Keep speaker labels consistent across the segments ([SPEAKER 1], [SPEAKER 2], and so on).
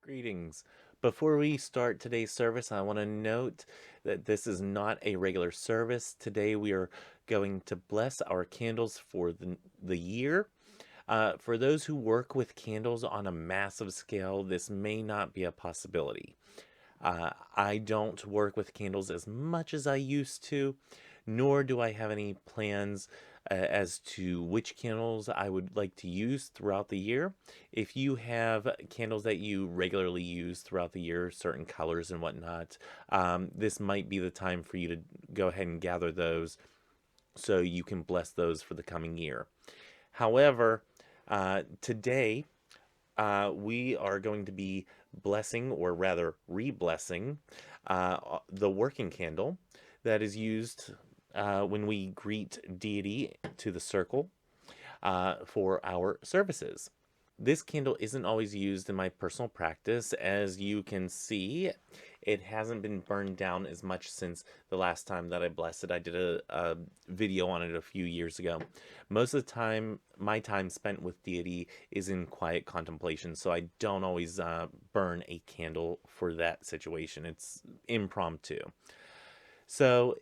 [SPEAKER 1] Greetings. Before we start today's service, I want to note that this is not a regular service. Today we are going to bless our candles for the year. For those who work with candles on a massive scale, this may not be a possibility. I don't work with candles as much as I used to, nor do I have any plans as to which candles I would like to use throughout the year. If you have candles that you regularly use throughout the year, certain colors and whatnot, this might be the time for you to go ahead and gather those so you can bless those for the coming year. However, today we are going to be blessing, or rather re-blessing, the working candle that is used when we greet deity to the circle for our services. This candle isn't always used in my personal practice. As you can see, it hasn't been burned down as much since the last time that I blessed it. I did a video on it a few years ago. Most of the time, my time spent with deity is in quiet contemplation, so I don't always burn a candle for that situation. It's impromptu. So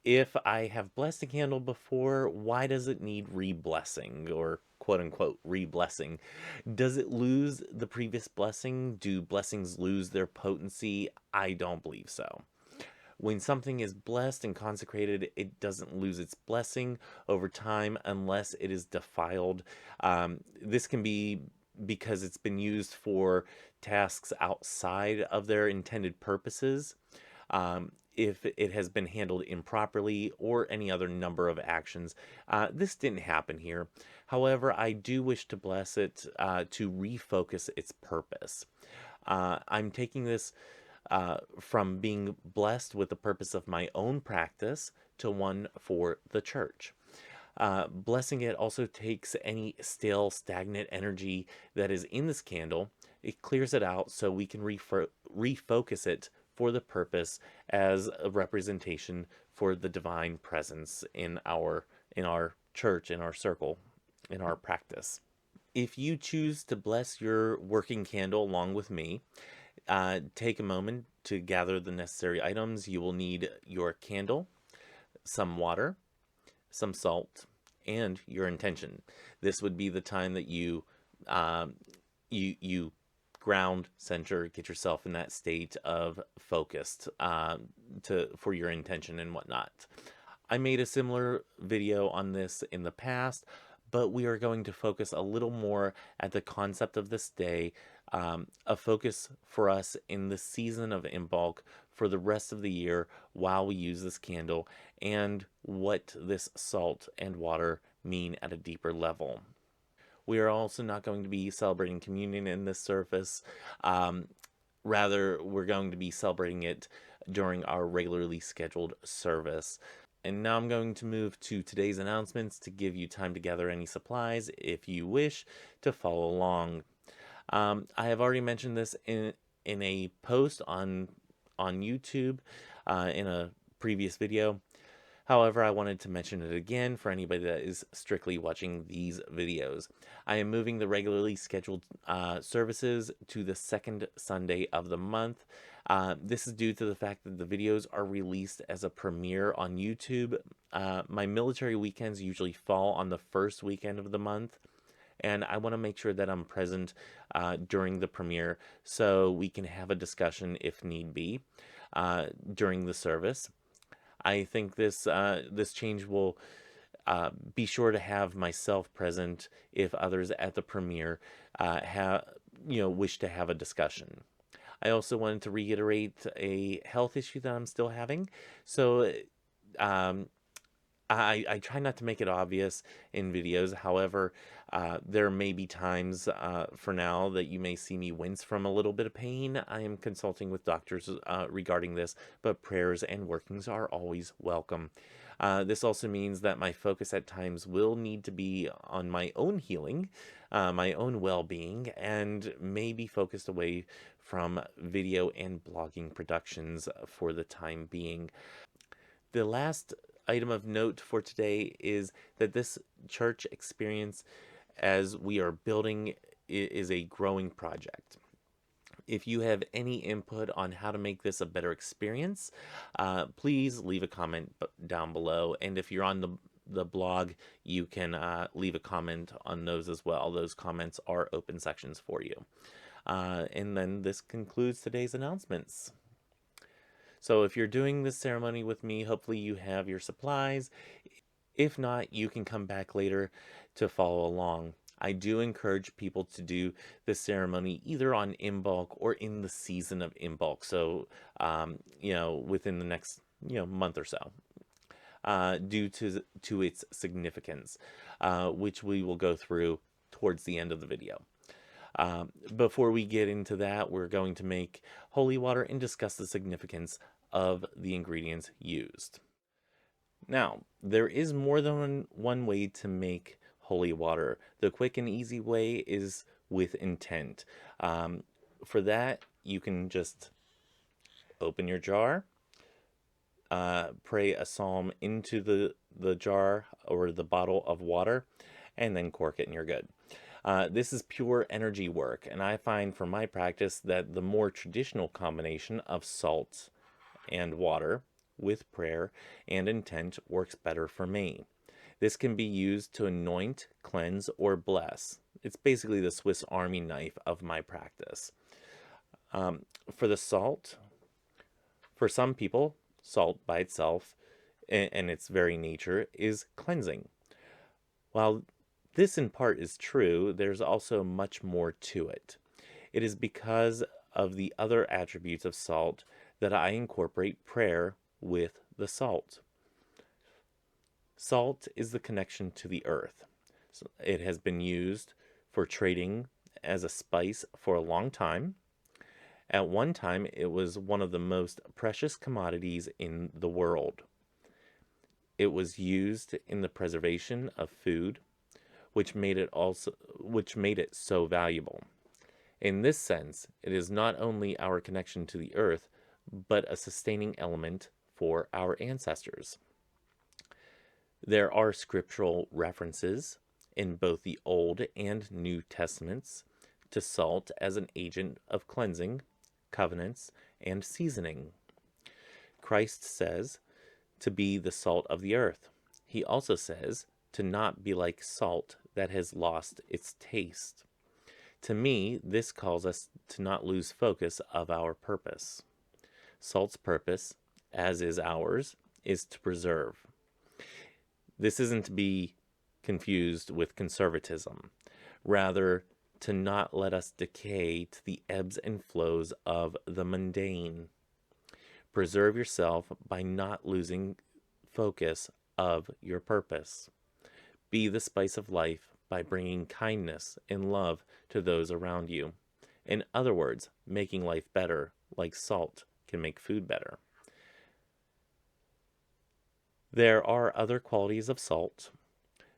[SPEAKER 1] if I have blessed a candle before, why does it need re-blessing, or quote unquote re-blessing? Does it lose the previous blessing? Do blessings lose their potency? I don't believe so. When something is blessed and consecrated, it doesn't lose its blessing over time unless it is defiled. This can be because it's been used for tasks outside of their intended purposes. If it has been handled improperly, or any other number of actions. This didn't happen here. However, I do wish to bless it to refocus its purpose. I'm taking this from being blessed with the purpose of my own practice to one for the church. Blessing it also takes any stale, stagnant energy that is in this candle. It clears it out so we can refocus it for the purpose as a representation for the divine presence in our church, in our circle, in our practice. If you choose to bless your working candle along with me, take a moment to gather the necessary items. You will need your candle, some water, some salt, and your intention. This would be the time that you ground, center, get yourself in that state of focused for your intention and whatnot. I made a similar video on this in the past, but we are going to focus a little more at the concept of this day, a focus for us in the season of Imbolc for the rest of the year while we use this candle, and what this salt and water mean at a deeper level. We are also not going to be celebrating communion in this service. Rather, we're going to be celebrating it during our regularly scheduled service. And now I'm going to move to today's announcements to give you time to gather any supplies if you wish to follow along. I have already mentioned this in a post on YouTube in a previous video. However, I wanted to mention it again for anybody that is strictly watching these videos. I am moving the regularly scheduled services to the second Sunday of the month. This is due to the fact that the videos are released as a premiere on YouTube. My military weekends usually fall on the first weekend of the month, and I want to make sure that I'm present during the premiere so we can have a discussion if need be during the service. I think this change will be sure to have myself present if others at the premiere wish to have a discussion. I also wanted to reiterate a health issue that I'm still having. So I try not to make it obvious in videos. However, there may be times for now that you may see me wince from a little bit of pain. I am consulting with doctors regarding this, but prayers and workings are always welcome. This also means that my focus at times will need to be on my own healing, my own well-being, and may be focused away from video and blogging productions for the time being. The last item of note for today is that this church experience, as we are building, is a growing project. If you have any input on how to make this a better experience, please leave a comment down below. And if you're on the blog, you can leave a comment on those as well. Those comments are open sections for you. And then this concludes today's announcements. So if you're doing this ceremony with me, hopefully you have your supplies. If not, you can come back later to follow along. I do encourage people to do the ceremony either on Imbolc or in the season of Imbolc. So, within the next, month or so, due to its significance, which we will go through towards the end of the video. Before we get into that, we're going to make holy water and discuss the significance of the ingredients used. Now, there is more than one way to make holy water. The quick and easy way is with intent. For that, you can just open your jar, pray a psalm into the jar or the bottle of water, and then cork it and you're good. This is pure energy work, and I find from my practice that the more traditional combination of salt and water with prayer and intent works better for me. This can be used to anoint, cleanse, or bless. It's basically the Swiss Army knife of my practice. For the salt, for some people, salt by itself and its very nature is cleansing. While this in part is true, there's also much more to it. It is because of the other attributes of salt that I incorporate prayer with the salt. Salt is the connection to the earth. So it has been used for trading as a spice for a long time. At one time, it was one of the most precious commodities in the world. It was used in the preservation of food, which made it so valuable. In this sense, it is not only our connection to the earth, but a sustaining element for our ancestors. There are scriptural references in both the Old and New Testaments to salt as an agent of cleansing, covenants, and seasoning. Christ says to be the salt of the earth. He also says to not be like salt that has lost its taste. To me, this calls us to not lose focus of our purpose. Salt's purpose, as is ours, is to preserve. This isn't to be confused with conservatism. Rather, to not let us decay to the ebbs and flows of the mundane. Preserve yourself by not losing focus of your purpose. Be the spice of life by bringing kindness and love to those around you. In other words, making life better, like salt can make food better. There are other qualities of salt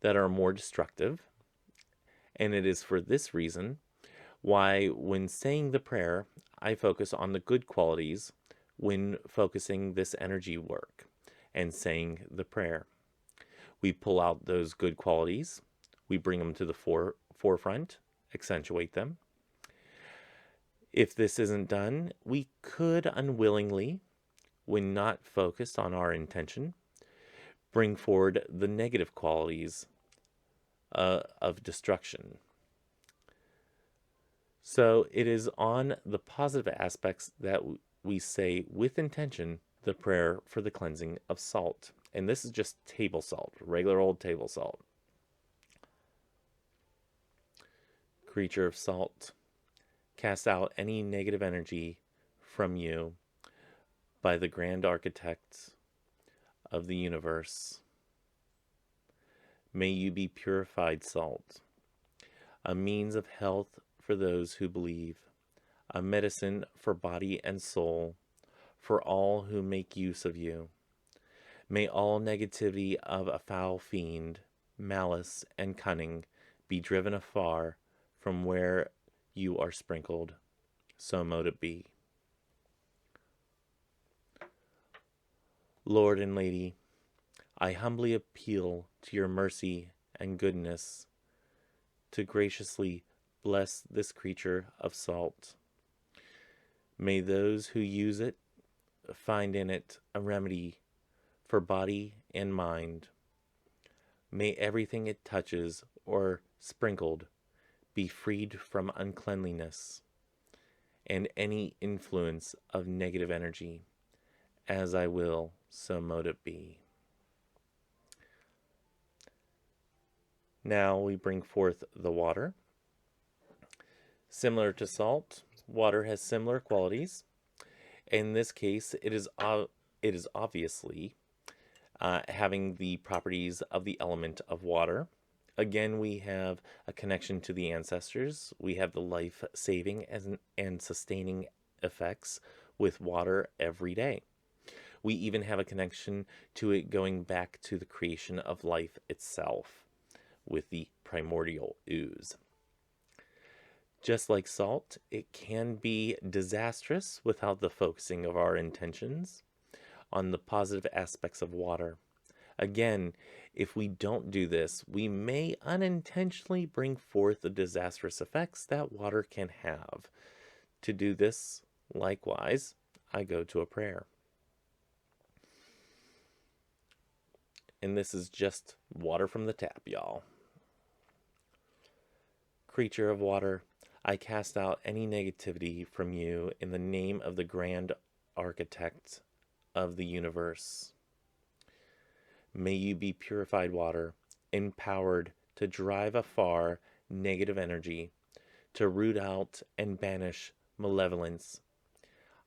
[SPEAKER 1] that are more destructive, and it is for this reason why when saying the prayer, I focus on the good qualities when focusing this energy work and saying the prayer. We pull out those good qualities, we bring them to the forefront, accentuate them. If this isn't done, we could unwillingly, when not focused on our intention, bring forward the negative qualities of destruction. So it is on the positive aspects that we say with intention the prayer for the cleansing of salt. And this is just table salt, regular old table salt. Creature of salt, cast out any negative energy from you by the grand architect of the universe. May you be purified salt, a means of health for those who believe, a medicine for body and soul, for all who make use of you. May all negativity of a foul fiend, malice, and cunning be driven afar from where you are sprinkled. So mote it be. Lord and Lady, I humbly appeal to your mercy and goodness to graciously bless this creature of salt, May those who use it find in it a remedy for body and mind. May everything it touches or sprinkled be freed from uncleanliness and any influence of negative energy. As I will, so mote it be. Now we bring forth the water. Similar to salt, water has similar qualities. In this case, it is obviously having the properties of the element of water. Again, we have a connection to the ancestors. We have the life-saving and sustaining effects with water every day. We even have a connection to it going back to the creation of life itself with the primordial ooze. Just like salt, it can be disastrous without the focusing of our intentions on the positive aspects of water. Again, if we don't do this, we may unintentionally bring forth the disastrous effects that water can have. To do this, likewise, I go to a prayer. And this is just water from the tap, y'all. Creature of water, I cast out any negativity from you in the name of the grand architect of the universe. May you be purified water, empowered to drive afar negative energy, to root out and banish malevolence.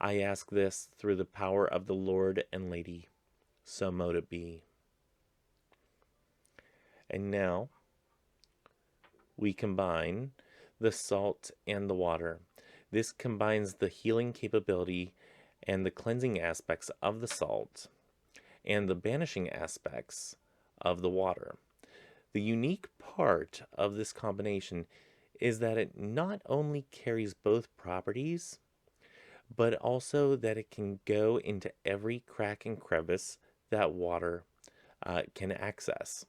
[SPEAKER 1] I ask this through the power of the Lord and Lady. So mote it be. And now we combine the salt and the water. This combines the healing capability and the cleansing aspects of the salt and the banishing aspects of the water. The unique part of this combination is that it not only carries both properties, but also that it can go into every crack and crevice that water can access.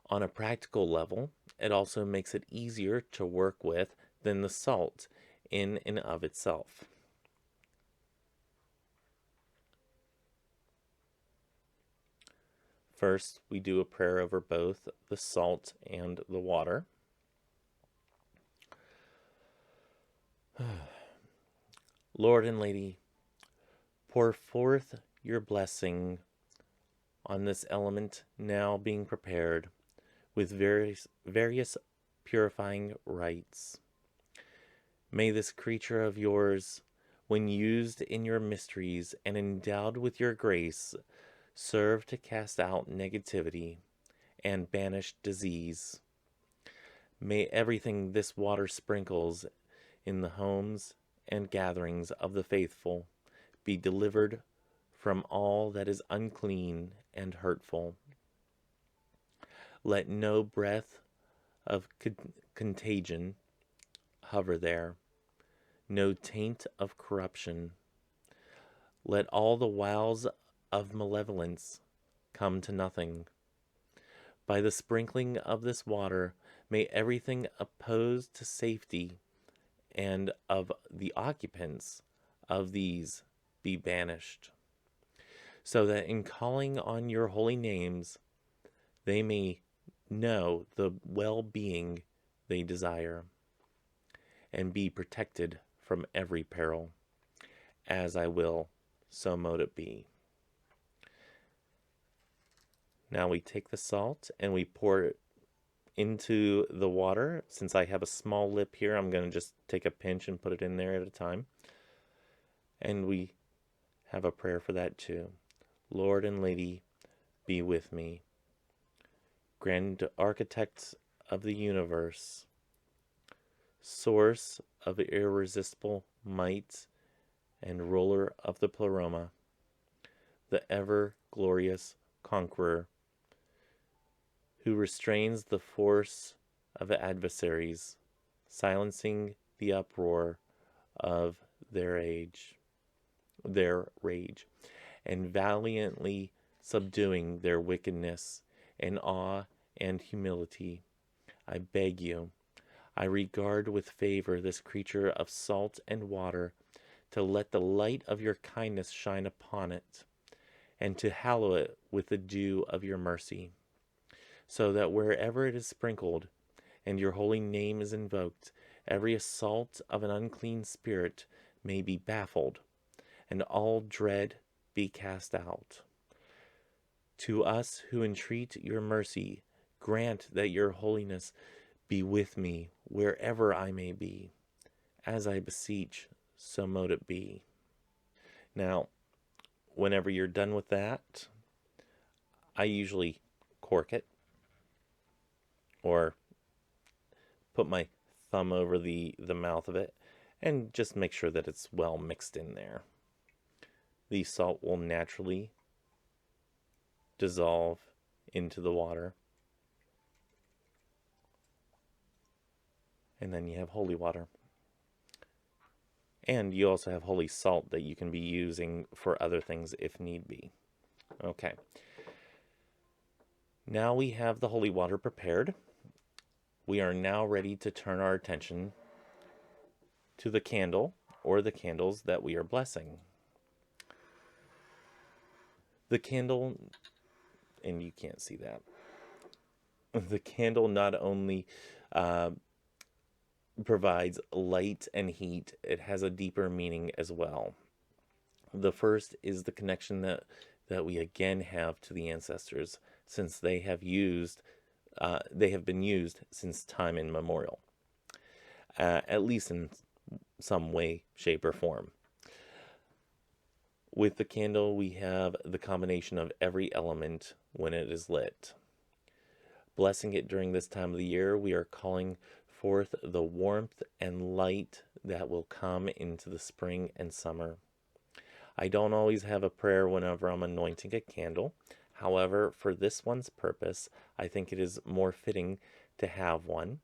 [SPEAKER 1] On a practical level, it also makes it easier to work with than the salt in and of itself. First, we do a prayer over both the salt and the water. Lord and Lady, pour forth your blessing on this element now being prepared with various purifying rites. May this creature of yours, when used in your mysteries and endowed with your grace, serve to cast out negativity and banish disease. May everything this water sprinkles in the homes and gatherings of the faithful be delivered from all that is unclean and hurtful. Let no breath of contagion hover there, no taint of corruption. Let all the wiles of malevolence come to nothing. By the sprinkling of this water, may everything opposed to safety and of the occupants of these be banished, so that in calling on your holy names, they may know the well-being they desire and be protected from every peril. As I will, so mote it be. Now we take the salt and we pour it into the water. Since I have a small lip here, I'm going to just take a pinch and put it in there at a time. And we have a prayer for that too. Lord and Lady, be with me. Grand Architect of the universe, source of irresistible might and ruler of the pleroma, the ever-glorious conqueror, who restrains the force of adversaries, silencing the uproar of their rage, and valiantly subduing their wickedness in awe and humility. I beg you, I regard with favor this creature of salt and water, to let the light of your kindness shine upon it, and to hallow it with the dew of your mercy, so that wherever it is sprinkled, and your holy name is invoked, every assault of an unclean spirit may be baffled, and all dread be cast out. To us who entreat your mercy, grant that your holiness be with me wherever I may be. As I beseech, so mote it be. Now, whenever you're done with that, I usually cork it or put my thumb over the mouth of it and just make sure that it's well mixed in there. The salt will naturally dissolve into the water. And then you have holy water. And you also have holy salt that you can be using for other things if need be. Okay. Now we have the holy water prepared. We are now ready to turn our attention to the candle or the candles that we are blessing. The candle, and you can't see that, the candle not only provides light and heat, it has a deeper meaning as well. The first is the connection that we again have to the ancestors, since they have been used since time immemorial, at least in some way, shape, or form. With the candle, we have the combination of every element when it is lit. Blessing it during this time of the year, we are calling forth the warmth and light that will come into the spring and summer. I don't always have a prayer whenever I'm anointing a candle. However, for this one's purpose, I think it is more fitting to have one,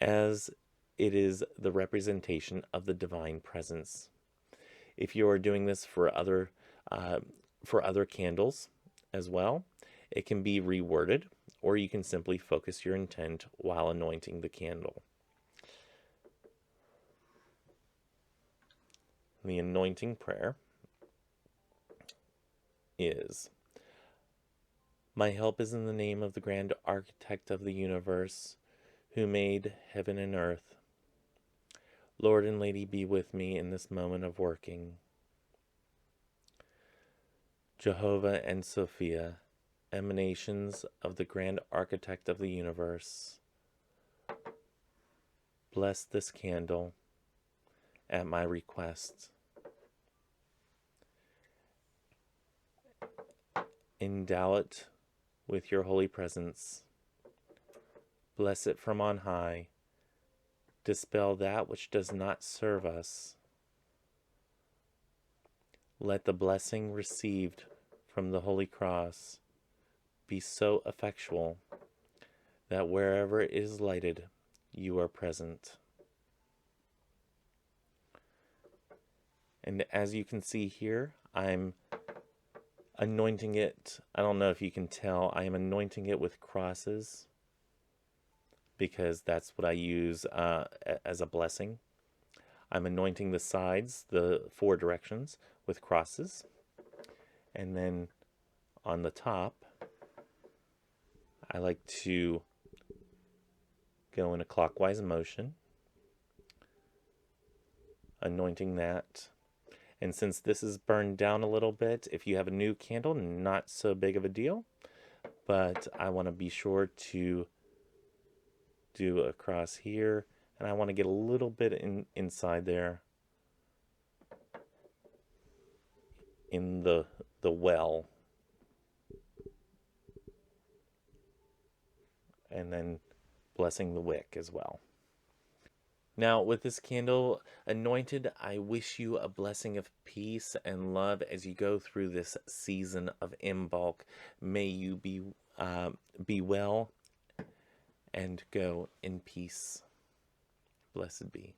[SPEAKER 1] as it is the representation of the divine presence. If you are doing this for other candles as well, it can be reworded, or you can simply focus your intent while anointing the candle. The anointing prayer is, my help is in the name of the grand architect of the universe, who made heaven and earth. Lord and Lady, be with me in this moment of working. Jehovah and Sophia, emanations of the grand architect of the universe, bless this candle at my request. Endow it with your holy presence. Bless it from on high. Dispel that which does not serve us. Let the blessing received from the Holy Cross be so effectual that wherever it is lighted, you are present. And as you can see here, I'm anointing it. I don't know if you can tell, I am anointing it with crosses, because that's what I use as a blessing. I'm anointing the sides, the 4 directions, with crosses. And then on the top, I like to go in a clockwise motion, anointing that. And since this is burned down a little bit, if you have a new candle, not so big of a deal. But I want to be sure to do across here, and I want to get a little bit inside there in the well, and then blessing the wick as well. Now, with this candle anointed, I wish you a blessing of peace and love as you go through this season of Imbolc. May you be well and go in peace. Blessed be.